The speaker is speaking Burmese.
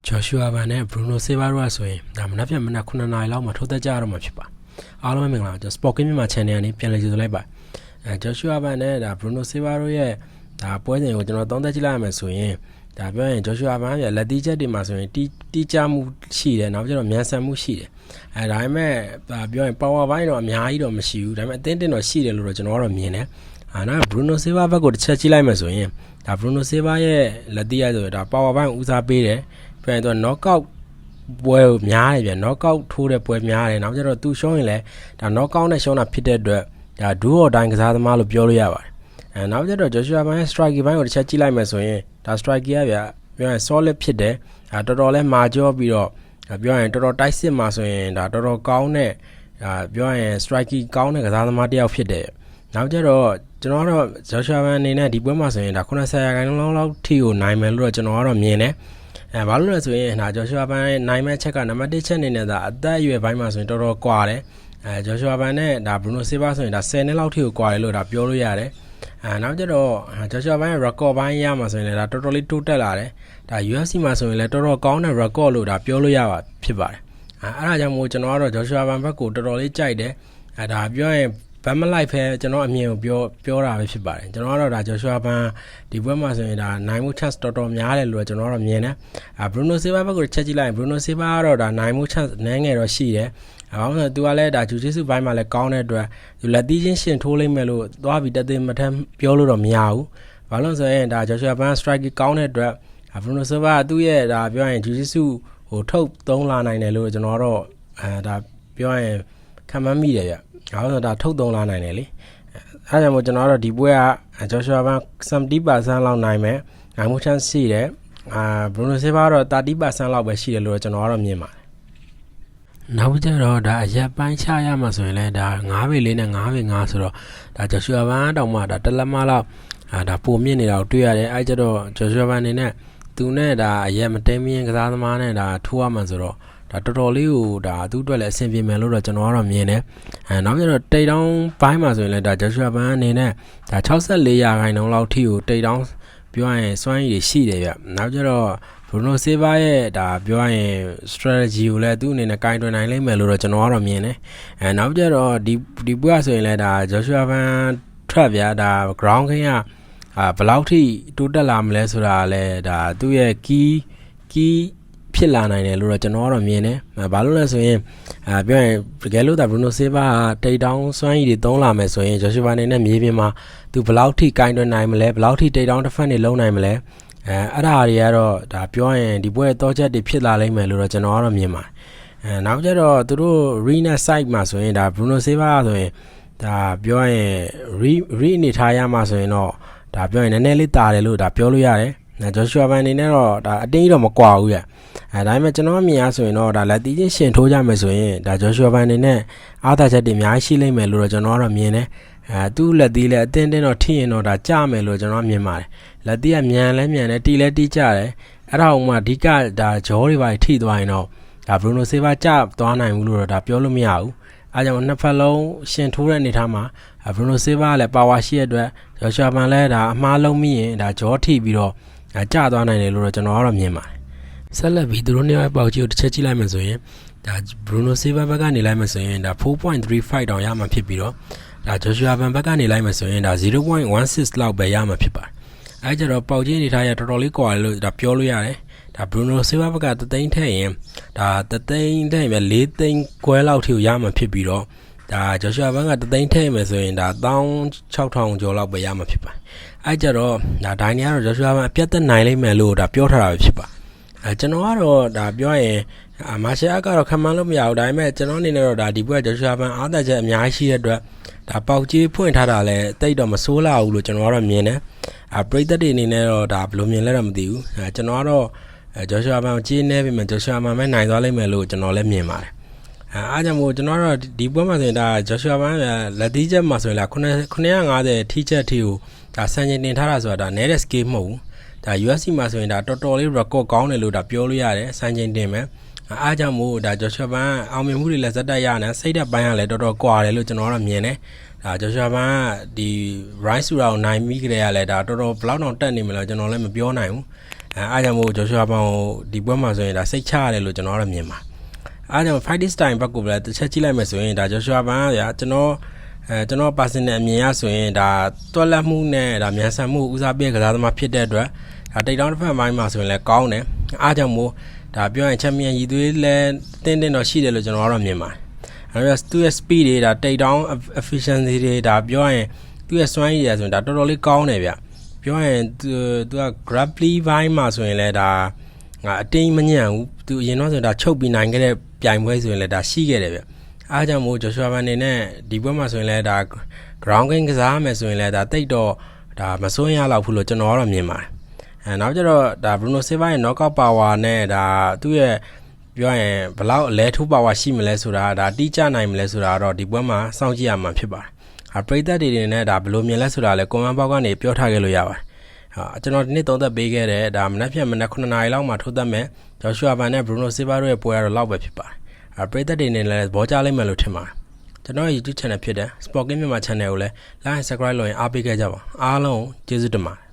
Joshua ဘာနဲ့ Bruno Silva တို့ဆိုရင်ဒါမနက်ဖြန်မနက်9နာရီလောက်မှာထိုးသက်ကြရတော့မှာဖြစ်ပါအားလုံးပဲမင်္ဂလာပါ Sport Game မှာ channel ကနေပြန်လည်ကြိုဆိုလိုက်ပါJoshua ဘာနဲ့ဒါ Bruno Silva တို့ရဲ့ဒါပွဲစဉ်ကိုကျွန်တော်သုံးသပ်ကြည့်လိုက်ရမယ်ဆိုရင်ဒါပြောရင် Joshua ဘာရဲ့လက်တီးချက်တွေမှာဆိုရင်တီးကြမှုရှိတယ်နောက်ကျတော့မြန်ဆန်မှုရှိတယ်ဒါပေမဲ့ဒါပြောရင် power ဘိုင်းတော့အများကြီးတော့မရှိဘူးဒါပေမဲ့အသင်းတင်တော့ရှိတယ်လို့တော့ကျွန်တော်ကတော့မြင်တယ်နောက် Bruno Silva ဘက်ကိုတစ်ချက်ကြည့်လိုက်မယ်ဆိုရင်ဒါ Bruno Silva ရဲ့လက်တီးရဆိုတော့ဒါ power ဘိုင်းဦးစားပေးတယ်ပြန်တော့ knockout ပွဲများတယ်ပြန် knockout ထိုးတဲ့ပွဲများတယ်နောက်ကျတော့သူရှုံးရင်လည်းဒါ knockout နဲ့ရှုံးတာဖြစ်တဲ့အတွက်ဒါဒူးအော်တိုင်းကစားသမားလို့ပြောလို့ရပါတယ်နောက်ကျတော့ Joshua ဘိုင်းရဲ့ strike ဘိုင်းကိုတစ်ချက်ကြည့်လိုက်မယ်ဆိုရင်ဒါ strike ကဗျာပြောရင် solid ဖြစ်တယ်တော်တော်လေးမာကြောပြီးတော့ပြောရင်တော်တော်တိုက်စစ်မှာဆိုရင်ဒါတော်တော်ကောင်းတဲ့ပြောရင် strike ကောင်းတဲ့ကစားသမားတစ်ယောက်ဖြစ်တယ်နောက်ကျတော့ကျွန်တော်ကတော့ Joshua ဘိုင်းအနေနဲ့ဒီပွဲမှာဆိုရင်ဒါ90%လောက်ထိကိုနိုင်မယ်လို့တော့ကျွန်တော်ကတော့မြင်တယ်ဘာလို့လဲဆိုရင်ဒါ Joshua ဘိုင်းနိုင်မဲ့ချက်ကနံပါတ်1ချက်အနေနဲ့ဒါအသက်အရွယ်ဘိုင်းမှာဆိုရင်တော်တော်ကွာတယ်Joshua ဘိုင်းနဲ့ဒါ Bruno Silva ဆိုရင်ဒါ10နှစ်လောက်ထိကိုကွာတယ်လို့ဒါပြောလို့ရတယ်နောက်ကျတော့ Joshua ဘိုင်းရဲ့ record ဘိုင်းရမှာဆိုရင်လည်းဒါတော်တော်လေးတိုးတက်လာတယ်ဒါ UFC မှာဆိုရင်လည်းတော်တော်ကောင်းတဲ့ record လို့ဒါပြောလို့ရပါဖြစ်ပါတယ်အဲ့ဒါကြောင့်မို့ကျွန်တော်ကတော့ Joshua ဘိုင်းဘက်ကိုတော်တော်လေးကြိုက်တယ်ဒါပြောရင်ဘက်မလိုက်ဖဲကျွန်တော်အမြင်ကိုပြောတာပဲဖြစ်ပါတယ်ကျွန်တော်ကတော့ဒါ Joshua ဘန်ဒီပွဲမှာဆိုရင်ဒါနိုင်မှု chance တော်တော်များတယ်လို့ကျွန်တော်ကတော့မြင်တယ်Bruno Silva ဘက်ကိုချက်ကြည့်လိုက်ရင် Bruno Silva ကတော့ဒါနိုင်မှု chance နည်းငယ်တော့ရှိတယ်ဘာလို့လဲဆိုတော့သူကလည်းဒါ Jiu-Jitsu ဘိုင်းမှာလည်းကောင်းတဲ့အတွက်သူလက်သီးချင်းရှင်ထိုးလိုက်မယ်လို့သွားပြီးတသိမထမ်းပြောလို့တော့မရဘူးဘာလို့ဆိုရင်ဒါ Joshua ဘန် strike ကောင်းတဲ့အတွက်Bruno Silva သူ့ရဲ့ဒါပြောရင် Jiu-Jitsu ဟိုထုတ်သုံးလာနိုင်တယ်လို့ကျွန်တော်ကတော့ဒါပြောရင်ခံမှန်းမိတယ်ဗျဒါဆိုဒါထုတ်သုံးလာနိုင်တယ်လေအဲဒါကြောင့်မို့ကျွန်တော်တို့ဒီပွဲက Joshua ဘန် 70% လောက်နိုင်မယ်နိုင်မှု chance ရှိတယ်Bruno Silva တော့ 30% လောက်ပဲရှိတယ်လို့ကျွန်တော်ကတော့မြင်ပါတယ်နောက်ကျတော့ဒါအရက်ပိုင်းချရမှာဆိုရင်လည်းဒါ9-4နဲ့9-5ဆိုတော့ဒါ Joshua ဘန်တောင်မှဒါတလက်မလောက်ဒါပုံမြင့်နေတာကိုတွေ့ရတယ်အဲကျတော့ Joshua ဘန်အနေနဲ့သူနဲ့ဒါအရက်မတိမ်မင်းကစားသမားနဲ့ဒါထိုးရမှာဆိုတော့ဒါတော်တော်လေးကိုဒါသူ့အတွက်လည်းအဆင်ပြေမယ်လို့တော့ကျွန်တော်ကတော့မြင်တယ်နောက်ကျတော့တိတ်တောင်းပိုင်းမှာဆိုရင်လည်းဒါ Joshua ဘန်အနေနဲ့ဒါ64%လောက်ထိကိုတိတ်တောင်းပြောရရင်စွမ်းရည်တွေရှိတယ်ဗျနောက်ကျတော့ Bruno Silva ရဲ့ဒါပြောရရင် strategy ကိုလည်းသူ့အနေနဲ့ကင်တွယ်နိုင်လိမ့်မယ်လို့တော့ကျွန်တော်ကတော့မြင်တယ်နောက်ကျတော့ဒီပွဲဆိုရင်လည်းဒါ Joshua ဘန် trap ဗျာဒါ ground game ကဘယ်လောက်ထိတိုးတက်လာမလဲဆိုတာလည်းဒါသူ့ရဲ့ key ဖြစ်လာနိုင်တယ်လို့တော့ကျွန်တော်ကတော့မြင်တယ်ဘာလို့လဲဆိုရင်ပြောရင်တကယ်လို့ဒါ Bruno Silva တိတ်တောင်းစွမ်းရည်တွေသုံးလာမယ်ဆိုရင် Joshua အနေနဲ့မြေပြင်မှာသူဘယ်လောက်ထိကင်တွယ်နိုင်မလဲဘယ်လောက်ထိတိတ်တောင်းတစ်ဖက်နေလုံးနိုင်မလဲအဲ့ဒါတွေကတော့ဒါပြောရင်ဒီပွဲတော့ချက်တွေဖြစ်လာလိမ့်မယ်လို့တော့ကျွန်တော်ကတော့မြင်ပါတယ်နောက်ကျတော့သူတို့ Arena site မှာဆိုရင်ဒါ Bruno Silva ဆိုရင်ဒါပြောရင် re အနေထားရမှာဆိုရင်တော့ဒါပြောရင်နည်းနည်းလေးတာတယ်လို့ဒါပြောလို့ရတယ်Joshua ဘန်အနေနဲ့တော့ဒါအတင်းကြီးတော့မကွာဘူးဒါပေမဲ့ကျွန်တော်မြင်ရဆိုရင်တော့ဒါလက်တီးချင်းရှင်ထိုးကြမယ်ဆိုရင်ဒါ Joshua ဘန်အနေနဲ့အားသာချက်တွေအများကြီးရှိလိမ့်မယ်လို့တော့ကျွန်တော်ကတော့မြင်တယ်သူ့လက်တီးလည်းအတင်းတော့ထိရင်တော့ဒါကြမယ်လို့ကျွန်တော်မြင်ပါတယ်လက်တီးကမြန်လဲမြန်တယ်တီးလဲတီးကြတယ်အဲ့ဒါဥမာအဓိကဒါဂျောတွေပါထိသွားရင်တော့ဒါ Bruno Silva ကြသွားနိုင်ဘူးလို့တော့ဒါပြောလို့မရဘူးအဲကြောင့်နှစ်ဖက်လုံးရှင်ထိုးတဲ့အနေထားမှာBruno Silva လည်း power ရှိတဲ့အတွက် Joshua ဘန်လည်းဒါအမှားလုံးမိရင်ဒါဂျောထိပြီးတော့ကျသွားနိုင်တယ်လို့တော့ကျွန်တော်ကတော့မြင်ပါတယ်ဆက်လက်ပြီးသူတို့နှစ်ယောက်ပေါက်ကြီးကိုတစ်ချက်ကြည့်လိုက်မှဆိုရင်ဒါ Bruno Silva ဘက်ကနေလိုက်မှဆိုရင်ဒါ 4.35 တောင်ရမှာဖြစ်ပြီးတော့ဒါ Joshua ဘန်ဘက်ကနေလိုက်မှဆိုရင်ဒါ 0.16 လောက်ပဲရမှာဖြစ်ပါတယ်အဲကြတော့ပေါက်ကြီးအနေထားရတော်တော်လေးကွာတယ်လို့ဒါပြောလို့ရတယ်ဒါ Bruno Silva ဘက်က3သိန်းထည့်ရင်ဒါ3သိန်းထည့်ရင်4သိန်းခွဲလောက်ထိကိုရမှာဖြစ်ပြီးတော့ဒါ Joshua ဘန်က3သိန်းထည့်မယ်ဆိုရင်ဒါ16,000ကျော်လောက်ပဲရမှာဖြစ်ပါတယ်အဲကြတော့ဒါဒိုင်းနေကတော့ Joshua ဘန်အပြတ်သက်နိုင်လိမ့်မယ်လို့ဒါပြောထားတာပဲဖြစ်ပါကျွန်တော်ကတော့ဒါပြောရင်မာရှယ်အာကတော့ခံမှန်းလို့မရဘူးဒါပေမဲ့ကျွန်တော်အနေနဲ့တော့ဒါဒီပွဲ Joshua ဘန်အားသာချက်အများကြီးရှိတဲ့အတွက်ဒါပေါက်ကြီးဖွင့်ထားတာလည်းတိတ်တော့မဆိုးလာဘူးလို့ကျွန်တော်ကတော့မြင်တယ်ပရိသတ်တွေအနေနဲ့တော့ဒါဘယ်လိုမြင်လဲတော့မသိဘူးကျွန်တော်ကတော့Joshua ဘန်ကြီးနေပြီမဲ့ Joshua ဘန်ပဲနိုင်သွားလိမ့်မယ်လို့ကျွန်တော်လည်းမြင်ပါတယ်အားကြောင့်မို့ကျွန်တော်တို့ဒီပွဲမှာဆိုရင်ဒါ Joshua ဘန်လက်တီးချက်မှာဆိုရင်လား950ထိချက်ထိကိုဒါစံချိန်တင်ထားတာဆိုတာဒါနဲတဲ့ scale မဟုတ်ဘူးဒါ UFC မှာဆိုရင်ဒါတော်တော်လေး record ကောင်းတယ်လို့ဒါပြောလို့ရတယ်စံချိန်တင်မယ်အားကြောင့်မို့ဒါ Joshua ဘန်အောင်မြင်မှုတွေလည်းဇက်တက်ရနေစိတ်သက်ပိုင်းကလည်းတော်တော်ကွာတယ်လို့ကျွန်တော်ကတော့မြင်တယ်ဒါ Joshua ဘန်ကဒီ Rise ဆိုတာကိုနိုင်ပြီးကြတဲ့ကလည်းဒါတော်တော်ဘလောက်တောင်တက်နေမလဲကျွန်တော်လည်းမပြောနိုင်ဘူး အားကြောင့်မို့ဂျော်ရှွာဘောင်ဒီပွဲမှာဆိုရင်ဒါစိတ်ချရတယ်လို့ကျွန်တော်တို့မြင်ပါအားကြောင့် fighting style ဘက်ကလည်းတစ်ချက်ကြည့်လိုက်မယ်ဆိုရင်ဒါဂျော်ရှွာဘောင်ကကျွန်တော် personal အမြင်ရဆိုရင်ဒါတွက်လက်မှုနဲ့ဒါမြန်ဆန်မှုဦးစားပေးကစားသမားဖြစ်တဲ့အတွက်ဒါတိတ်တောင်းတစ်ဖက်ပိုင်းမှာဆိုရင်လည်းကောင်းတယ်အားကြောင့်မို့ဒါပြောရင်ချန်ပီယံရည်သွေးလဲတင်းတော့ရှိတယ်လို့ကျွန်တော်တို့မြင်ပါတယ်အဲ့တော့သူ့ရဲ့ speed တွေဒါတိတ်တောင်း efficiency တွေဒါပြောရင်သူ့ရဲ့စွမ်းရည်ရဆိုရင်ဒါတော်တော်လေးကောင်းတယ်ဗျပြောရင်သူက grappling ဘိုင်းမှာဆိုရင်လည်းဒါအတင်းမညံ့ဘူးသူအရင်တော့ဆိုဒါချုပ်ပြီးနိုင်ခဲ့တဲ့ပြိုင်ပွဲဆိုရင်လည်းဒါရှိခဲ့တယ်ဗျအားကြောင့်မို့ဂျော်ရှွာဘန်နေနဲ့ဒီပွဲမှာဆိုရင်လည်းဒါ ground game ကစားမယ်ဆိုရင်လည်းဒါတိတ်တော့ဒါမစိုးရလောက်ဘူးလို့ကျွန်တော်ကတော့မြင်ပါတယ်နောက်ကျတော့ဒါ Bruno Silva ရဲ့ knockout power နဲ့ဒါသူ့ရဲ့ပြောရင်ဘယ်လောက်အလဲထိုး power ရှိမလဲဆိုတာဒါတိကျနိုင်မလဲဆိုတာတော့ဒီပွဲမှာစောင့်ကြည့်ရမှာဖြစ်ပါတယ်ပရိသတ်တွေနဲ့ဒါဘယ်လိုမြင်လဲဆိုတာလဲ comment box ကနေပြောထားခဲ့လို့ရပါတယ်ကျွန်တော်ဒီနေ့သုံးသက်ပေးခဲ့တဲ့ဒါမနက်ဖြန်မနက်9နာရီလောက်မှာထိုးသက်မယ်ဂျော်ရှွာဘန်နဲ့ Bruno Silva တို့ရဲ့ပွဲကတော့လောက်ပဲဖြစ်ပါတယ်ပရိသတ်တွေနဲ့လည်းဘောကြလိမ့်မယ်လို့ထင်ပါတယ်ကျွန်တော်ရဲ့ YouTube channel ဖြစ်တဲ့ Sport Game မြန်မာ channel ကိုလည်း like and subscribe လုပ်ရင်အားပေးခဲ့ကြပါအားလုံးကျေးဇူးတင်ပါတယ်